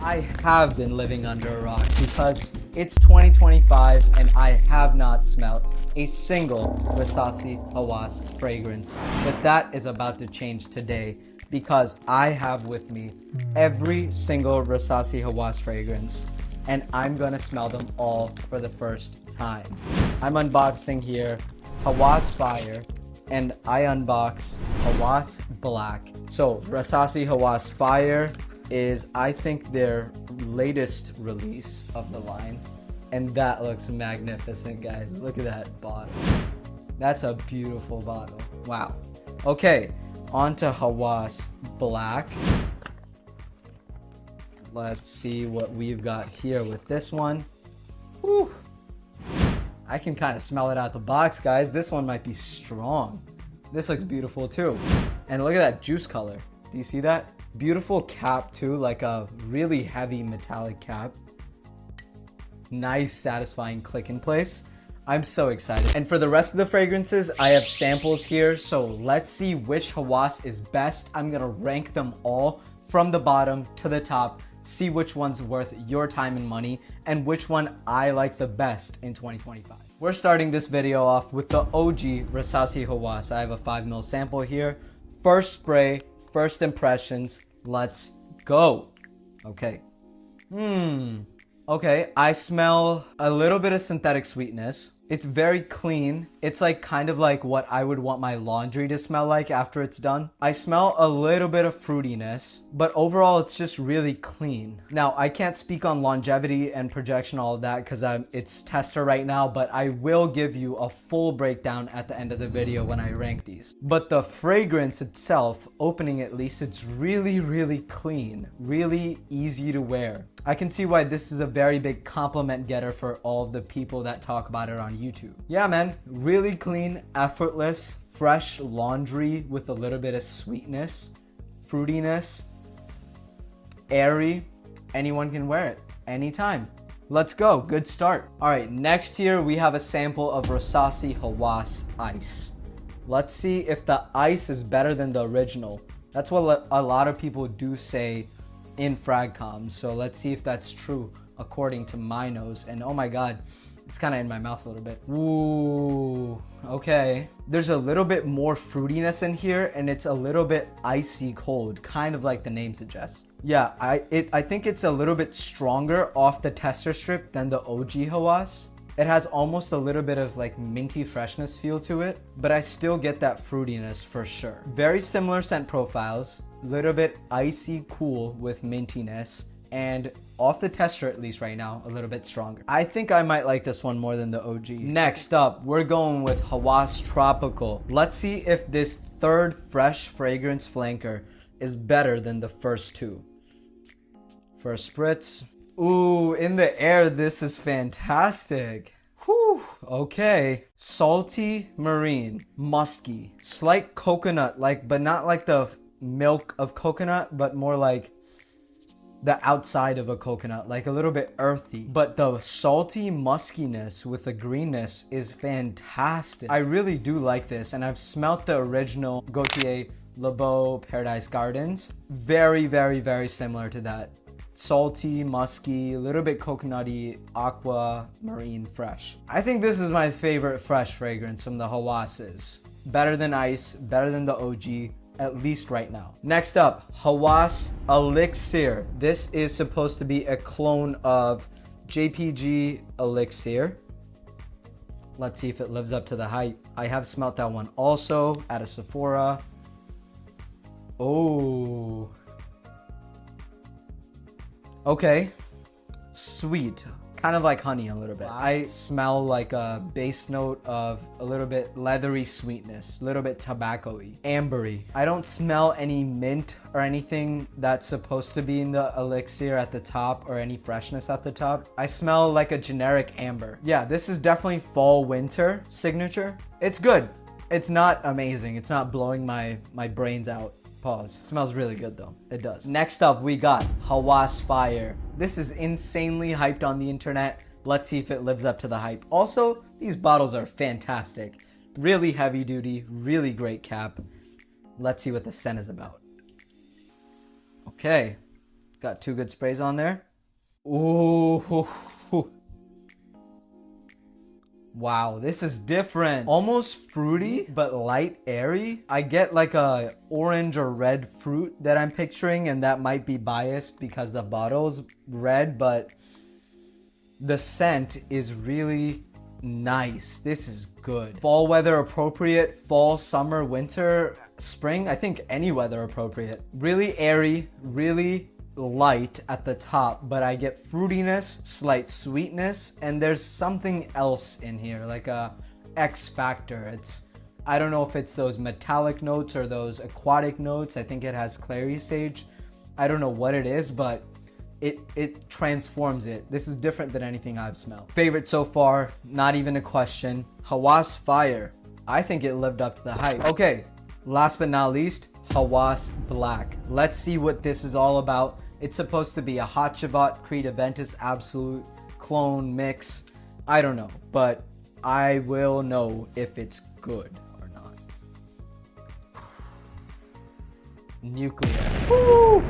I have been living under a rock because it's 2025 and I have not smelled a single Rasasi Hawas fragrance. But that is about to change today because I have with me every single Rasasi Hawas fragrance and I'm gonna smell them all for the first time. I'm unboxing here Hawas Fire and I unbox Hawas Black. So Rasasi Hawas Fire is, I think, their latest release of the line, and that looks magnificent, guys. Look at that bottle. That's a beautiful bottle. Wow. Okay, on to Hawas Black. Let's see what we've got here with this one. Whew. I can kind of smell it out the box, guys. This one might be strong. This looks beautiful too. And look at that juice color. Do you see that? Beautiful cap too, like a really heavy metallic cap. Nice, satisfying click in place. I'm so excited. And for the rest of the fragrances, I have samples here. So let's see which Hawas is best. I'm gonna rank them all from the bottom to the top. See which one's worth your time and money and which one I like the best in 2025. We're starting this video off with the OG Rasasi Hawas. I have a 5ml sample here. First spray, first impressions. Let's go. Okay. Okay, I smell a little bit of synthetic sweetness. It's very clean. It's like kind of like what I would want my laundry to smell like after it's done. I smell a little bit of fruitiness, but overall it's just really clean. Now, I can't speak on longevity and projection, all of that, because it's tester right now, but I will give you a full breakdown at the end of the video when I rank these. But the fragrance itself, opening at least, it's really, really clean, really easy to wear. I can see why this is a very big compliment getter for all of the people that talk about it on YouTube. Yeah, man, really clean, effortless, fresh laundry with a little bit of sweetness, fruitiness, airy. Anyone can wear it anytime. Let's go, good start. All right, next here we have a sample of Rasasi Hawas Ice. Let's see if the ice is better than the original. That's what a lot of people do say in FragCom, so let's see if that's true according to my nose. And oh my god, it's kind of in my mouth a little bit. Ooh, okay. There's a little bit more fruitiness in here and it's a little bit icy cold, kind of like the name suggests. Yeah, I think it's a little bit stronger off the tester strip than the OG Hawas. It has almost a little bit of like minty freshness feel to it, but I still get that fruitiness for sure. Very similar scent profiles, little bit icy cool with mintiness, and off the tester at least right now, a little bit stronger. I think I might like this one more than the OG. Next up, we're going with Hawas Tropical. Let's see if this third fresh fragrance flanker is better than the first two. First spritz. Ooh, in the air, this is fantastic. Whew, okay. Salty marine, musky, slight coconut, but not like the milk of coconut, but more like the outside of a coconut, like a little bit earthy. But the salty muskiness with the greenness is fantastic. I really do like this, and I've smelt the original Gaultier Le Beau Paradise Gardens. Very, very, very similar to that. Salty, musky, a little bit coconutty, aqua, marine, fresh. I think this is my favorite fresh fragrance from the Hawases. Better than Ice, better than the OG, at least right now. Next up, Hawas Elixir. This is supposed to be a clone of JPG Elixir. Let's see if it lives up to the hype. I have smelt that one also at a Sephora. Oh. Okay, sweet, kind of like honey a little bit. I smell like a base note of a little bit leathery sweetness, a little bit tobacco-y, ambery. I don't smell any mint or anything that's supposed to be in the elixir at the top or any freshness at the top. I smell like a generic amber. Yeah, this is definitely fall winter signature. It's good. It's not amazing. It's not blowing my brains out. Pause. It smells really good though. It does. Next up, we got Hawas Fire. This is insanely hyped on the internet. Let's see if it lives up to the hype. Also, these bottles are fantastic. Really heavy duty, really great cap. Let's see what the scent is about. Okay. Got 2 good sprays on there. Ooh. Wow, this is different. Almost fruity, but light airy. I get like a orange or red fruit that I'm picturing, and that might be biased because the bottle's red, but the scent is really nice. This is good. Fall weather appropriate, fall, summer, winter, spring, I think any weather appropriate. Really airy, really light at the top, but I get fruitiness, slight sweetness, and there's something else in here, like a X factor. I don't know if it's those metallic notes or those aquatic notes. I think it has clary sage. I don't know what it is, but it transforms it. This is different than anything I've smelled. Favorite so far, not even a question. Hawas Fire. I think it lived up to the hype. Okay, last but not least, Hawas Black. Let's see what this is all about. It's supposed to be a Hot Shavat, Creed Aventus Absolute, clone, mix. I don't know, but I will know if it's good or not. Nuclear. Woo!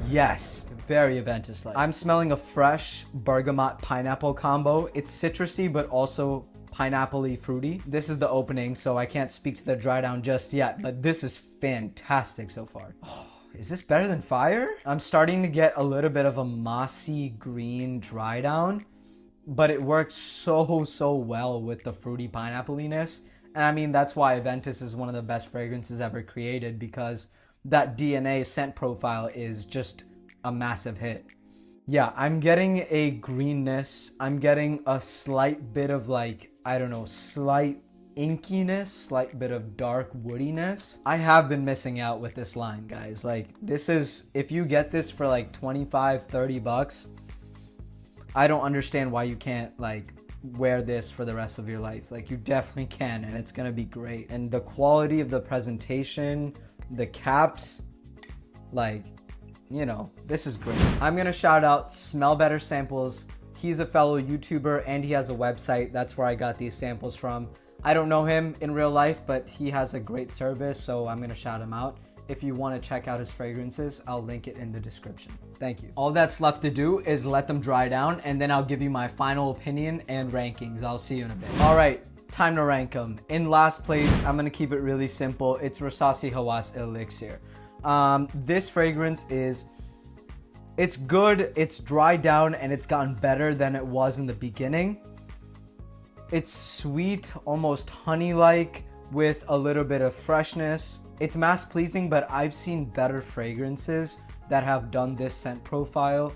Yes, very Aventus-like. I'm smelling a fresh bergamot pineapple combo. It's citrusy, but also pineapple-y fruity. This is the opening, so I can't speak to the dry down just yet, but this is fantastic so far. Oh, is this better than Fire? I'm starting to get a little bit of a mossy green dry down, but it works so well with the fruity pineapple-iness. And I mean, that's why Aventus is one of the best fragrances ever created, because that DNA scent profile is just a massive hit. Yeah, I'm getting a greenness. I'm getting a slight bit of like, I don't know, slight inkiness, slight bit of dark woodiness. I have been missing out with this line, guys. Like, this is, if you get this for like 25, 30 bucks, I don't understand why you can't like wear this for the rest of your life. Like, you definitely can, and it's gonna be great. And the quality of the presentation, the caps, like, you know, this is great. I'm gonna shout out Smell Better Samples. He's a fellow YouTuber and he has a website. That's where I got these samples from. I don't know him in real life, but he has a great service, so I'm gonna shout him out. If you want to check out his fragrances, I'll link it in the description. Thank you. All that's left to do is let them dry down, and then I'll give you my final opinion and rankings. I'll see you in a bit. All right, time to rank them. In last place, I'm gonna keep it really simple. It's Rasasi Hawas Elixir. This fragrance it's good, it's dried down, and it's gotten better than it was in the beginning. It's sweet, almost honey-like, with a little bit of freshness. It's mass pleasing, but I've seen better fragrances that have done this scent profile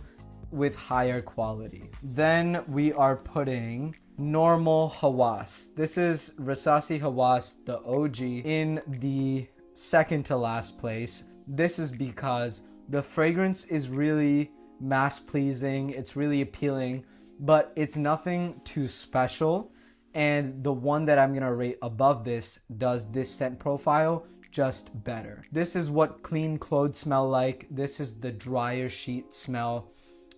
with higher quality. Then we are putting normal Hawas. This is Rasasi Hawas, the OG, in the second to last place. This is because the fragrance is really mass pleasing, it's really appealing, but it's nothing too special. And the one that I'm gonna rate above this does this scent profile just better. This is what clean clothes smell like. This is the dryer sheet smell.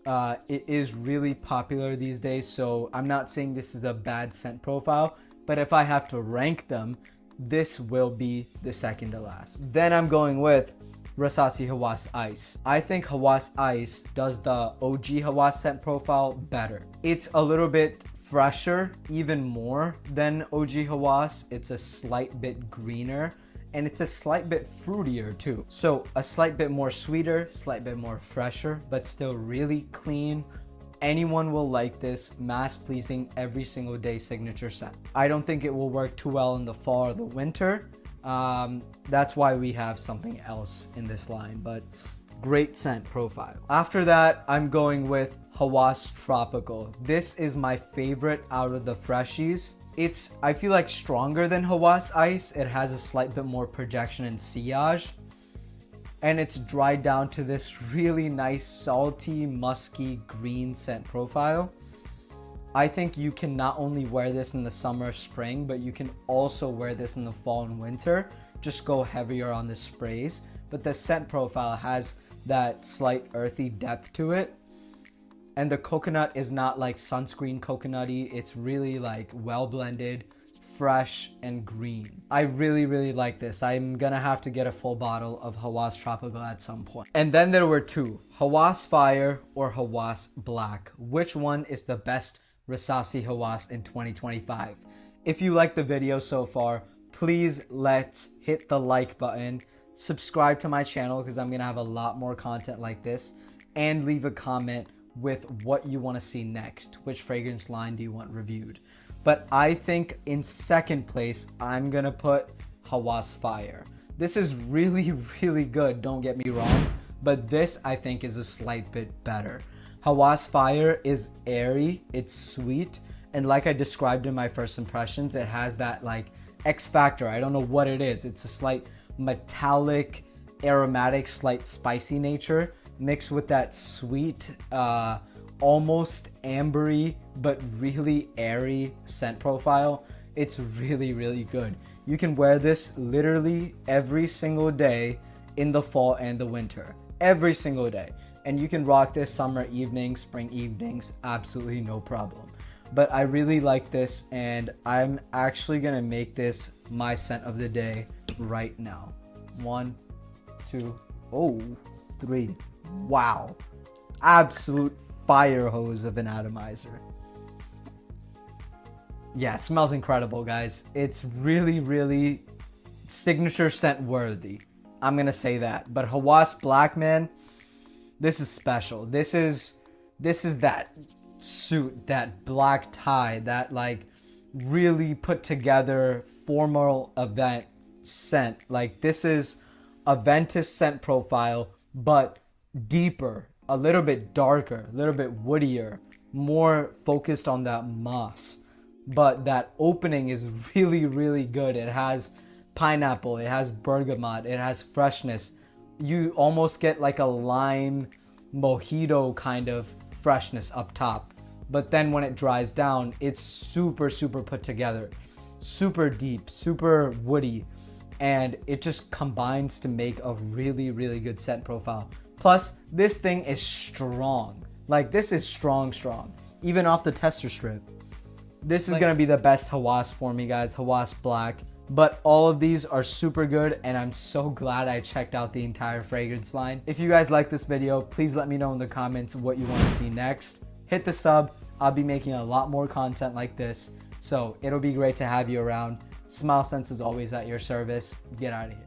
It is really popular these days, so I'm not saying this is a bad scent profile, but if I have to rank them, this will be the second to last. Then I'm going with Rasasi Hawas Ice. I think Hawas Ice does the OG Hawas scent profile better. It's a little bit fresher, even more than OG Hawas. It's a slight bit greener, and it's a slight bit fruitier too. So a slight bit more sweeter, slight bit more fresher, but still really clean. Anyone will like this mass pleasing every single day signature scent. I don't think it will work too well in the fall or the winter. That's why we have something else in this line, but great scent profile. After that, I'm going with Hawas Tropical. This is my favorite out of the freshies. It's, I feel like, stronger than Hawas Ice. It has a slight bit more projection and sillage, and it's dried down to this really nice salty, musky, green scent profile. I think you can not only wear this in the summer, spring, but you can also wear this in the fall and winter. Just go heavier on the sprays, but the scent profile has that slight earthy depth to it. And the coconut is not like sunscreen coconutty. It's really like well blended, fresh, and green. I really like this. I'm gonna have to get a full bottle of Hawas Tropical at some point. And then there were two, Hawas Fire or Hawas Black. Which one is the best Rasasi Hawas in 2025? If you like the video so far, please let's hit the like button, subscribe to my channel because I'm gonna have a lot more content like this, and leave a comment with what you want to see next. Which fragrance line do you want reviewed? But I think in second place, I'm gonna put Hawas Fire. This is really good, don't get me wrong, but this I think is a slight bit better. Hawas Fire is airy, it's sweet, and like I described in my first impressions, it has that like X factor. I don't know what it is. It's a slight metallic, aromatic, slight spicy nature mixed with that sweet, almost ambery but really airy scent profile. It's really good. You can wear this literally every single day in the fall and the winter, every single day, and you can rock this summer evenings, spring evenings, absolutely no problem. But I really like this, and I'm actually gonna make this my scent of the day right now. 1, 2, 3. Wow, absolute fire hose of an atomizer. Yeah, it smells incredible, guys. It's really signature scent worthy. I'm gonna say that. But Hawas Black, man, this is special. This is that suit, that black tie, that like really put together formal event scent. Like, this is a Ventus scent profile, but deeper, a little bit darker, a little bit woodier, more focused on that moss. But that opening is really good. It has pineapple, it has bergamot, it has freshness. You almost get like a lime mojito kind of freshness up top. But then when it dries down, it's super put together, super deep, super woody, and it just combines to make a really good scent profile. Plus, this thing is strong. Like, this is strong. Even off the tester strip. This is gonna be the best Hawas for me, guys. Hawas Black. But all of these are super good, and I'm so glad I checked out the entire fragrance line. If you guys like this video, please let me know in the comments what you want to see next. Hit the sub. I'll be making a lot more content like this, so it'll be great to have you around. Smile Sense is always at your service. Get out of here.